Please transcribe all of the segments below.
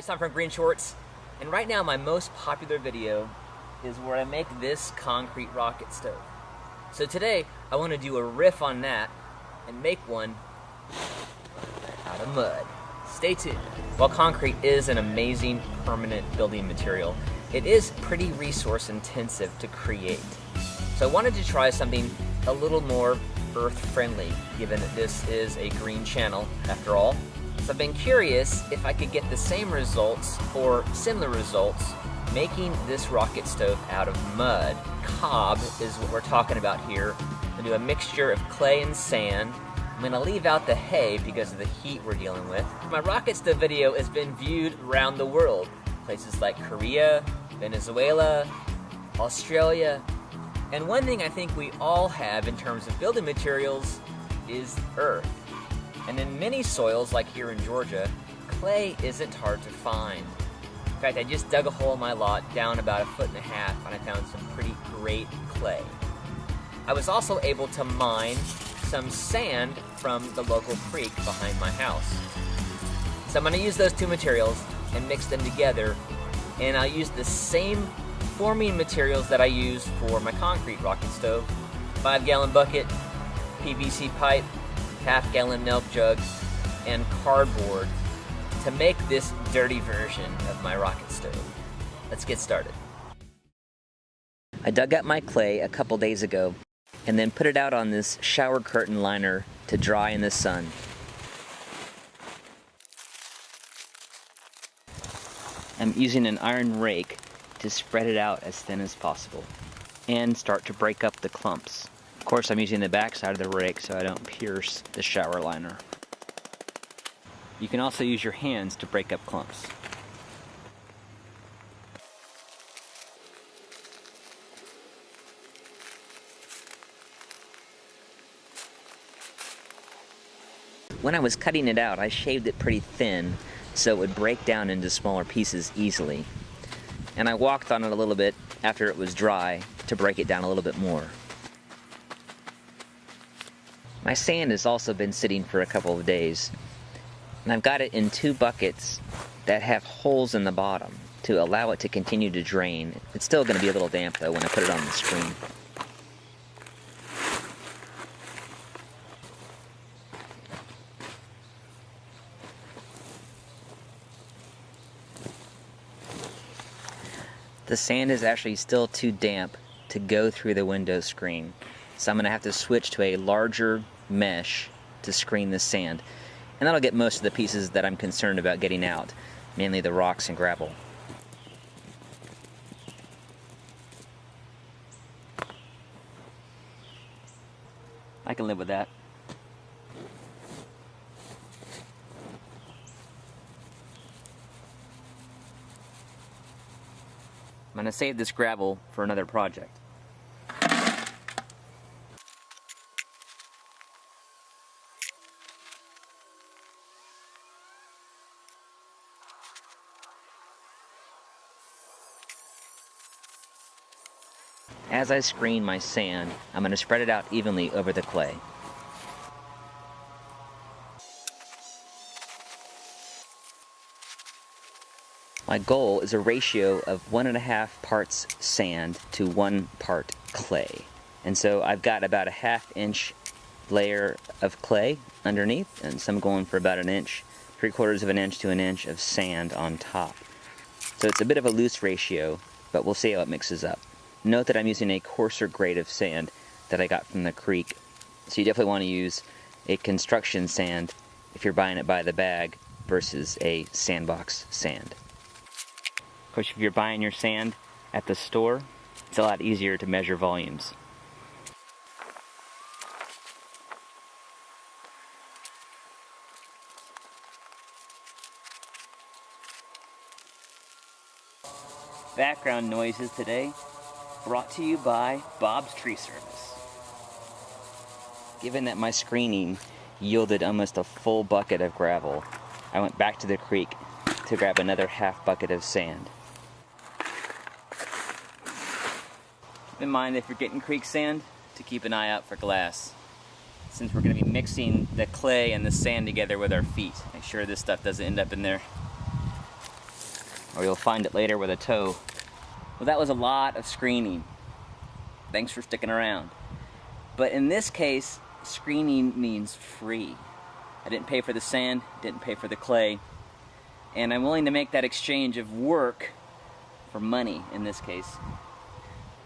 guys, I'm from Green Shorts, and right now my most popular video is where I make this concrete rocket stove. So today I want to do a riff on that and make one out of mud. Stay tuned. While concrete is an amazing permanent building material, it is pretty resource intensive to create. So I wanted to try something a little more earth friendly, given that this is a green channel after all. So I've been curious if I could get the same results or similar results making this rocket stove out of mud. Cob is what we're talking about here. I'm gonna do a mixture of clay and sand. I'm gonna leave out the hay because of the heat we're dealing with. My rocket stove video has been viewed around the world. Places like Korea, Venezuela, Australia. And one thing I think we all have in terms of building materials is earth. And in many soils, like here in Georgia, clay isn't hard to find. In fact, I just dug a hole in my lot down about 1.5 feet and I found some pretty great clay. I was also able to mine some sand from the local creek behind my house. So I'm going to use those two materials and mix them together, and I'll use the same forming materials that I use for my concrete rocket stove. 5-gallon bucket, PVC pipe, half-gallon milk jug, and cardboard to make this dirty version of my rocket stove. Let's get started. I dug up my clay a couple days ago and then put it out on this shower curtain liner to dry in the sun. I'm using an iron rake to spread it out as thin as possible and start to break up the clumps. Of course, I'm using the back side of the rake so I don't pierce the shower liner. You can also use your hands to break up clumps. When I was cutting it out, I shaved it pretty thin so it would break down into smaller pieces easily. And I walked on it a little bit after it was dry to break it down a little bit more. My sand has also been sitting for a couple of days, and I've got it in 2 buckets that have holes in the bottom to allow it to continue to drain. It's still going to be a little damp though when I put it on the screen. The sand is actually still too damp to go through the window screen, so I'm going to have to switch to a larger mesh to screen the sand, and that'll get most of the pieces that I'm concerned about getting out, mainly the rocks and gravel. I can live with that. I'm going to save this gravel for another project. As I screen my sand, I'm going to spread it out evenly over the clay. My goal is a ratio of 1.5 parts sand to 1 part clay. And so I've got about a 1/2 inch layer of clay underneath, and some going for about 1 inch, 3/4 of an inch to 1 inch of sand on top. So it's a bit of a loose ratio, but we'll see how it mixes up. Note that I'm using a coarser grade of sand that I got from the creek. So you definitely want to use a construction sand if you're buying it by the bag versus a sandbox sand. Of course, if you're buying your sand at the store, it's a lot easier to measure volumes. Background noises today brought to you by Bob's Tree Service. Given that my screening yielded almost a full bucket of gravel, I went back to the creek to grab another 1/2 bucket of sand. Keep in mind, if you're getting creek sand, to keep an eye out for glass, since we're going to be mixing the clay and the sand together with our feet. Make sure this stuff doesn't end up in there. or you'll find it later with a toe. Well, that was a lot of screening. Thanks for sticking around. But in this case, screening means free. I didn't pay for the sand, didn't pay for the clay, and I'm willing to make that exchange of work for money in this case.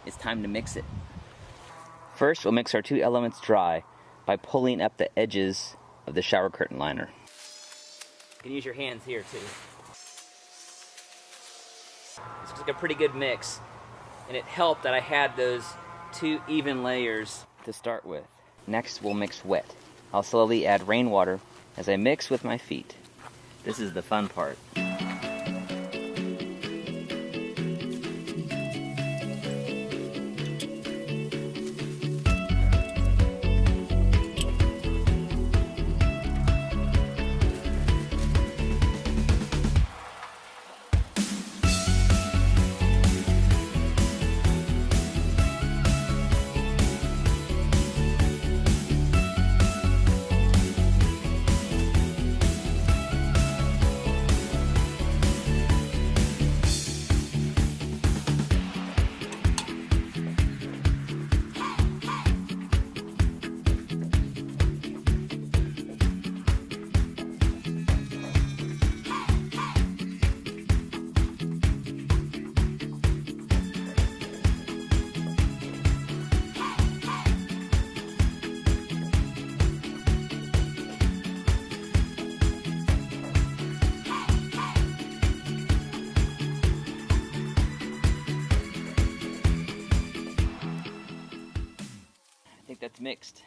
It's time to mix it. First, we'll mix our two elements dry by pulling up the edges of the shower curtain liner. You can use your hands here too. This looks like a pretty good mix, and it helped that I had those two even layers to start with. Next, we'll mix wet. I'll slowly add rainwater as I mix with my feet. This is the fun part. That's mixed.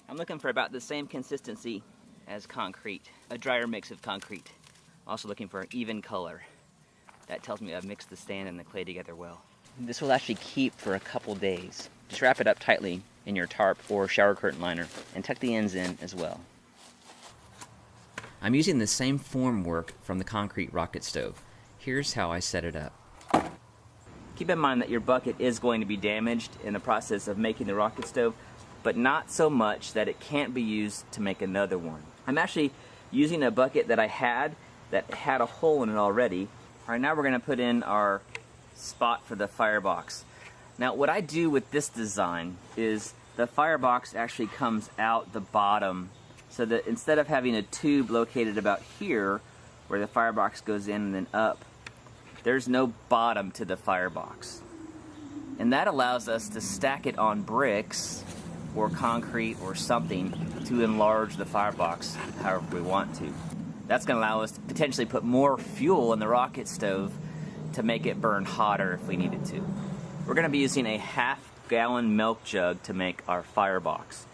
I'm looking for about the same consistency as concrete, a drier mix of concrete. Also looking for an even color. That tells me I've mixed the sand and the clay together well. This will actually keep for a couple days. Just wrap it up tightly in your tarp or shower curtain liner and tuck the ends in as well. I'm using the same formwork from the concrete rocket stove. Here's how I set it up. Keep in mind that your bucket is going to be damaged in the process of making the rocket stove, but not so much that it can't be used to make another one. I'm actually using a bucket that I had that had a hole in it already. All right, now we're gonna put in our spot for the firebox. Now what I do with this design is the firebox actually comes out the bottom, so that instead of having a tube located about here where the firebox goes in and then up, there's no bottom to the firebox. And that allows us to stack it on bricks or concrete or something to enlarge the firebox however we want to. That's going to allow us to potentially put more fuel in the rocket stove to make it burn hotter if we needed to. We're going to be using a half-gallon milk jug to make our firebox.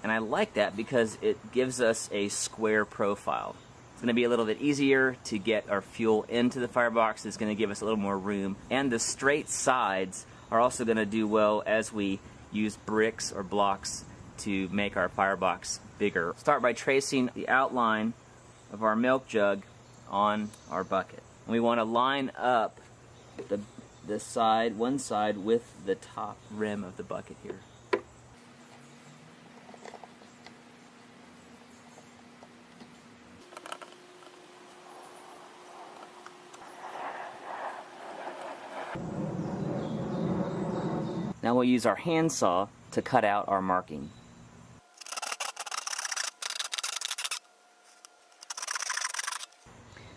And I like that because it gives us a square profile. It's going to be a little bit easier to get our fuel into the firebox. It's going to give us a little more room. And the straight sides are also going to do well as we use bricks or blocks to make our firebox bigger. Start by tracing the outline of our milk jug on our bucket. And we want to line up the side, one side, with the top rim of the bucket here. Now we'll use our handsaw to cut out our marking.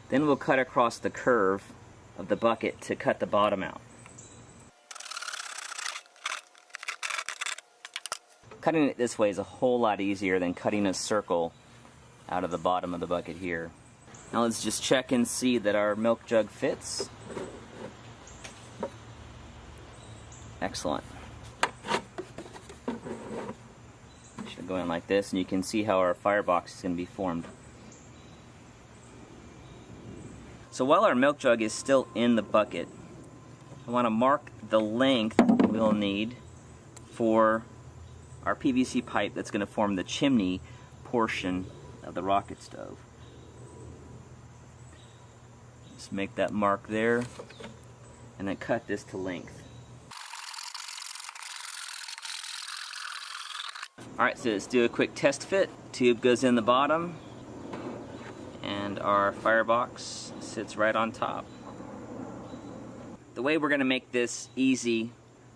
Then we'll cut across the curve of the bucket to cut the bottom out. Cutting it this way is a whole lot easier than cutting a circle out of the bottom of the bucket here. Now let's just check and see that our milk jug fits. Excellent. Should go in like this, and you can see how our firebox is going to be formed. So while our milk jug is still in the bucket, I want to mark the length we'll need for our PVC pipe that's going to form the chimney portion of the rocket stove. Just make that mark there, and then cut this to length. Alright, so let's do a quick test fit. Tube goes in the bottom, and our firebox sits right on top. The way we're going to make this easy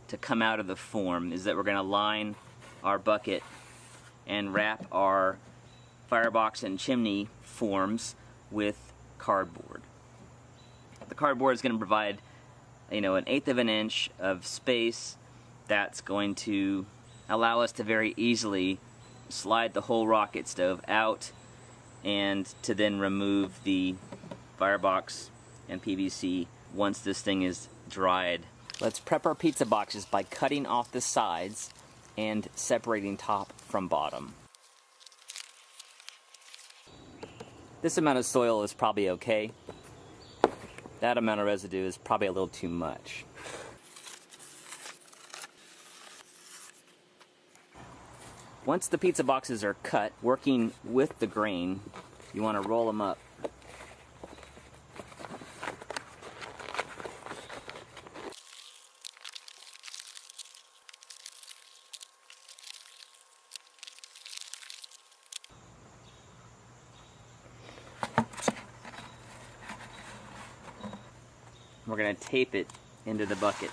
to come out of the form is that we're going to line our bucket and wrap our firebox and chimney forms with cardboard. The cardboard is going to provide, an 1/8 of an inch of space that's going to allow us to very easily slide the whole rocket stove out and to then remove the firebox and PVC once this thing is dried. Let's prep our pizza boxes by cutting off the sides and separating top from bottom. This amount of soil is probably okay. That amount of residue is probably a little too much. Once the pizza boxes are cut, working with the grain, you want to roll them up. We're going to tape it into the bucket.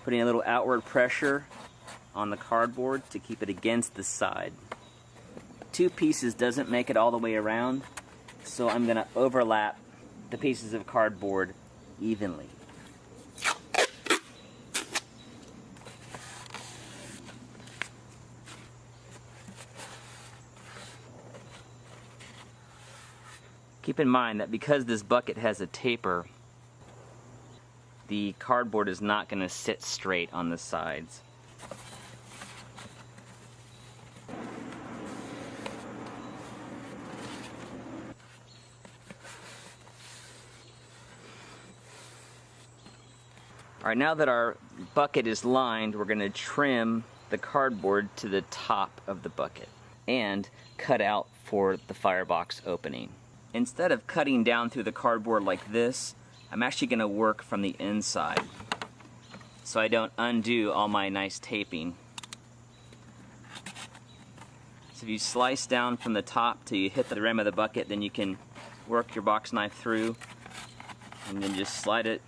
Putting a little outward pressure on the cardboard to keep it against the side. 2 pieces doesn't make it all the way around, so I'm going to overlap the pieces of cardboard evenly. Keep in mind that because this bucket has a taper, the cardboard is not going to sit straight on the sides. Alright, now that our bucket is lined, we're going to trim the cardboard to the top of the bucket and cut out for the firebox opening. Instead of cutting down through the cardboard like this, I'm actually going to work from the inside so I don't undo all my nice taping. So if you slice down from the top till you hit the rim of the bucket, then you can work your box knife through and then just slide it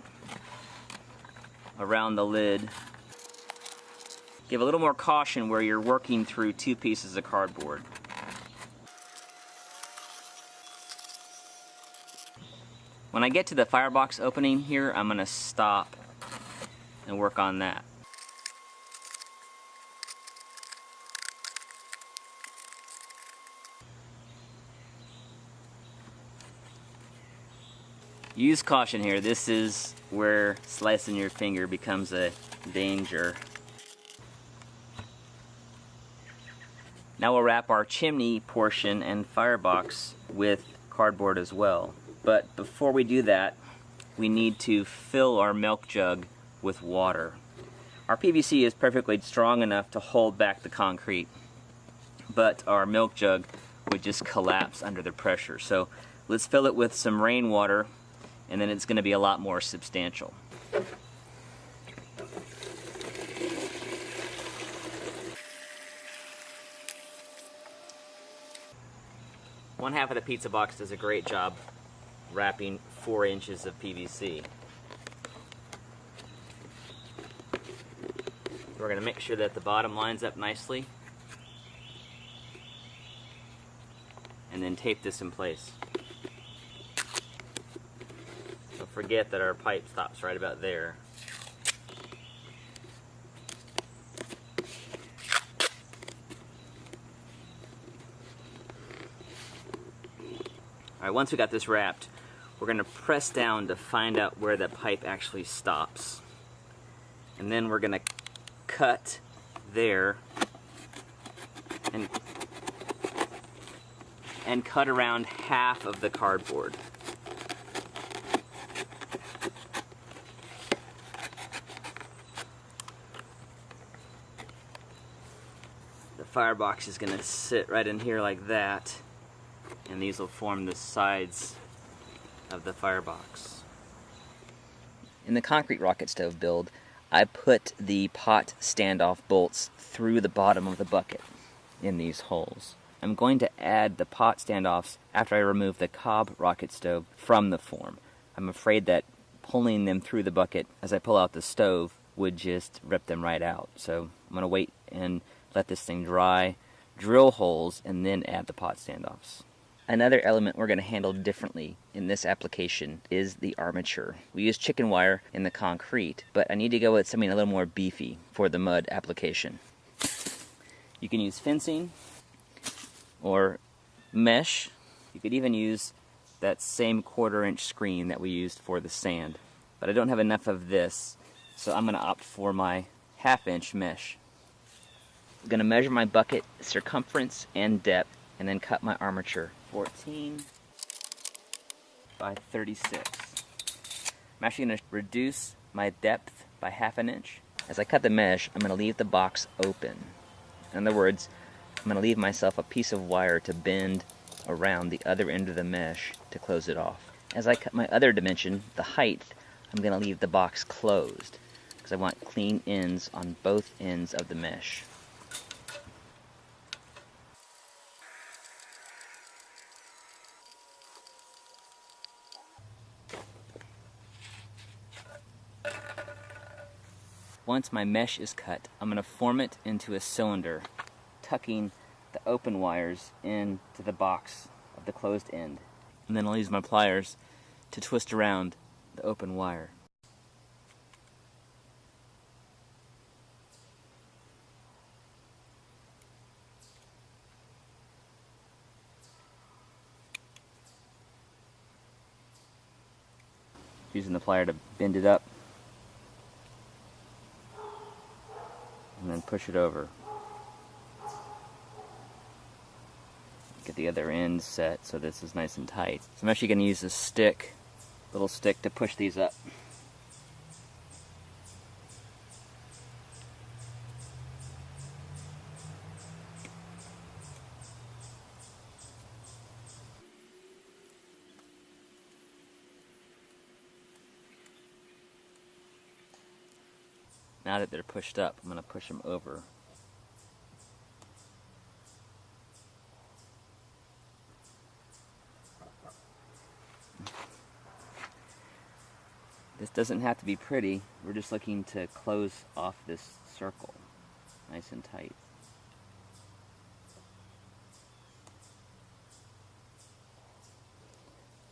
around the lid. Give a little more caution where you're working through 2 pieces of cardboard. When I get to the firebox opening here, I'm going to stop and work on that. Use caution here. This is where slicing your finger becomes a danger. Now we'll wrap our chimney portion and firebox with cardboard as well. But before we do that, we need to fill our milk jug with water. Our PVC is perfectly strong enough to hold back the concrete, but our milk jug would just collapse under the pressure. So let's fill it with some rainwater, and then it's going to be a lot more substantial. One half of the pizza box does a great job wrapping 4 inches of PVC. We're going to make sure that the bottom lines up nicely and then tape this in place. Don't forget that our pipe stops right about there. Alright, once we got this wrapped, we're going to press down to find out where the pipe actually stops. And then we're going to cut there and cut around half of the cardboard. The firebox is going to sit right in here like that, and these will form the sides of the firebox. In the concrete rocket stove build, I put the pot standoff bolts through the bottom of the bucket in these holes. I'm going to add the pot standoffs after I remove the cob rocket stove from the form. I'm afraid that pulling them through the bucket as I pull out the stove would just rip them right out. So I'm going to wait and let this thing dry, drill holes, and then add the pot standoffs. Another element we're going to handle differently in this application is the armature. We use chicken wire in the concrete, but I need to go with something a little more beefy for the mud application. You can use fencing or mesh. You could even use that same 1/4 inch screen that we used for the sand. But I don't have enough of this, so I'm going to opt for my 1/2 inch mesh. I'm going to measure my bucket circumference and depth and then cut my armature. 14 by 36. I'm actually going to reduce my depth by 1/2 inch. As I cut the mesh, I'm going to leave the box open. In other words, I'm going to leave myself a piece of wire to bend around the other end of the mesh to close it off. As I cut my other dimension, the height, I'm going to leave the box closed because I want clean ends on both ends of the mesh. Once my mesh is cut, I'm going to form it into a cylinder, tucking the open wires into the box of the closed end. And then I'll use my pliers to twist around the open wire. Using the plier to bend it up and then push it over. Get the other end set so this is nice and tight. So I'm actually going to use this stick, little stick, to push these up. Now that they're pushed up, I'm going to push them over. This doesn't have to be pretty. We're just looking to close off this circle nice and tight.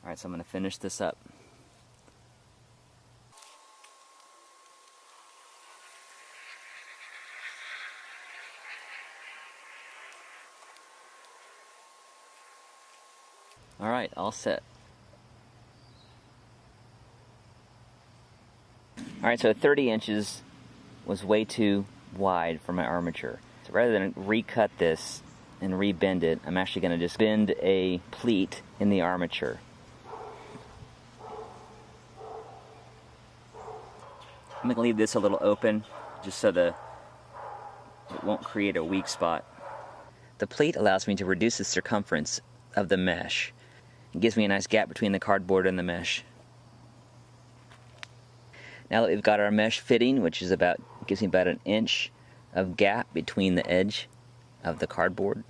Alright, so I'm going to finish this up. Alright, all set. Alright, so 30 inches was way too wide for my armature. So rather than recut this and rebend it, I'm actually going to just bend a pleat in the armature. I'm going to leave this a little open just so it won't create a weak spot. The pleat allows me to reduce the circumference of the mesh. It gives me a nice gap between the cardboard and the mesh. Now that we've got our mesh fitting, which is gives me about 1 inch of gap between the edge of the cardboard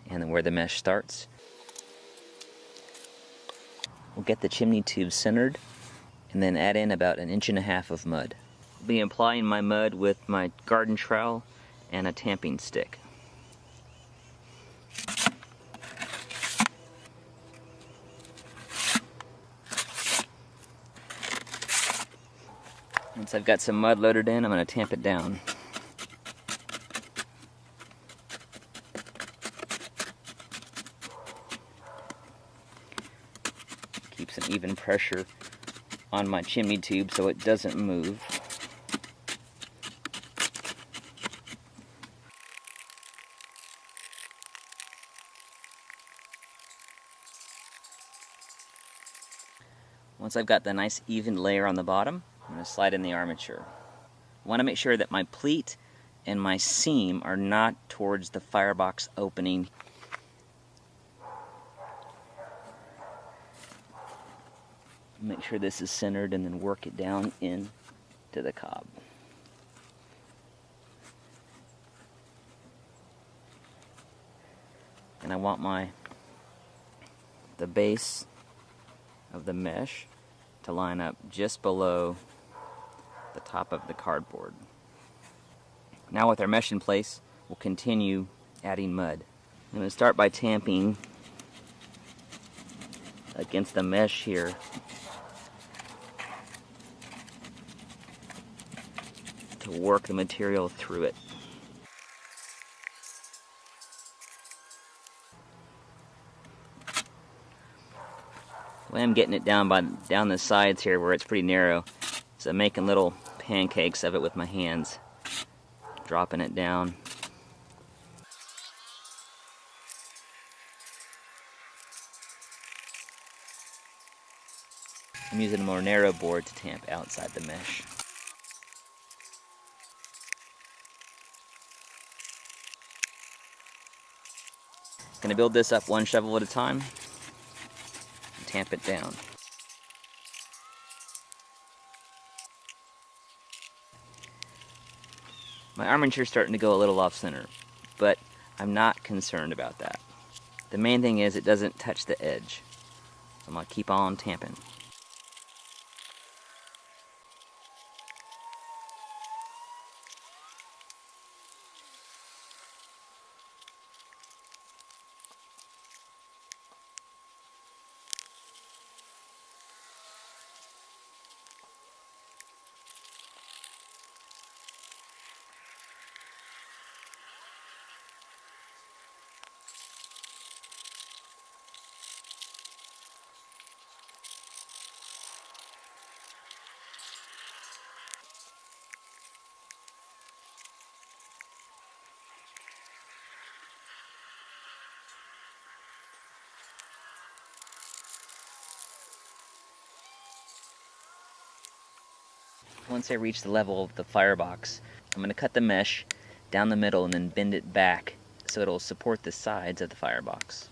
and then where the mesh starts, we'll get the chimney tube centered and then add in about 1.5 inches of mud. I'll be applying my mud with my garden trowel and a tamping stick. Once I've got some mud loaded in, I'm going to tamp it down. Keeps an even pressure on my chimney tube so it doesn't move. Once I've got the nice even layer on the bottom, I'm going to slide in the armature. I want to make sure that my pleat and my seam are not towards the firebox opening. Make sure this is centered and then work it down in to the cob. and I want the base of the mesh to line up just below the top of the cardboard. Now with our mesh in place, we'll continue adding mud. I'm going to start by tamping against the mesh here. To work the material through it. The way I'm getting it down the sides here where it's pretty narrow, so I'm making little pancakes of it with my hands, dropping it down. I'm using a more narrow board to tamp outside the mesh. Going to build this up one shovel at a time and tamp it down. My armature's starting to go a little off center, but I'm not concerned about that. The main thing is it doesn't touch the edge. So I'm going to keep on tamping. Once I reach the level of the firebox, I'm going to cut the mesh down the middle and then bend it back so it'll support the sides of the firebox.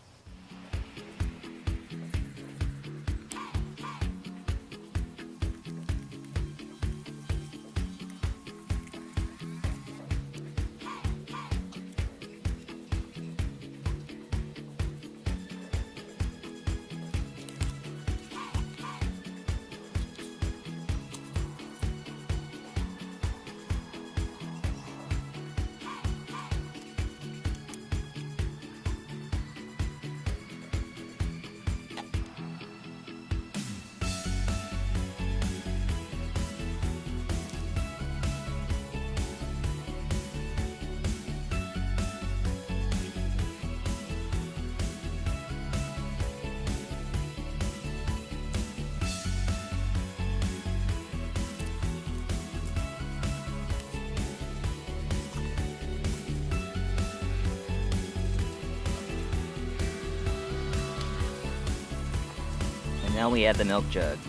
Now we add the milk jug.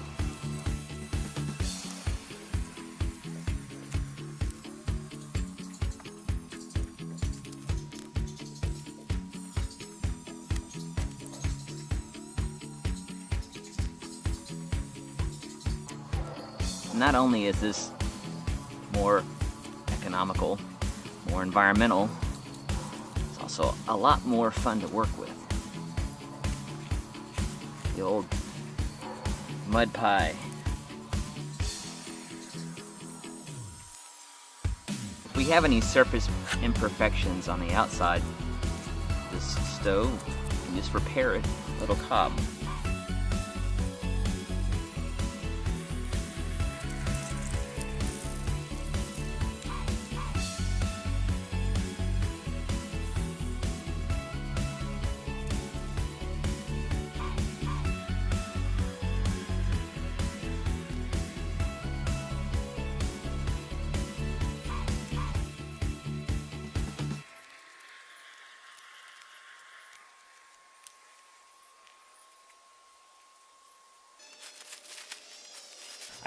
Not only is this more economical, more environmental, it's also a lot more fun to work with. The old mud pie. If we have any surface imperfections on the outside of this stove, we can just repair it with a little cob.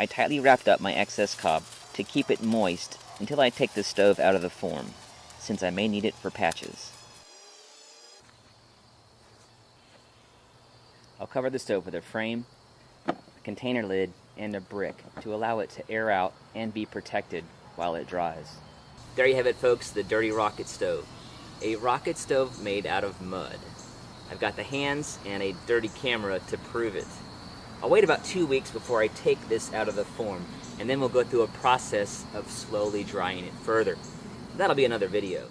I tightly wrapped up my excess cob to keep it moist until I take the stove out of the form, since I may need it for patches. I'll cover the stove with a frame, a container lid, and a brick to allow it to air out and be protected while it dries. There you have it, folks, the dirty rocket stove. A rocket stove made out of mud. I've got the hands and a dirty camera to prove it. I'll wait about 2 weeks before I take this out of the form, and then we'll go through a process of slowly drying it further. That'll be another video.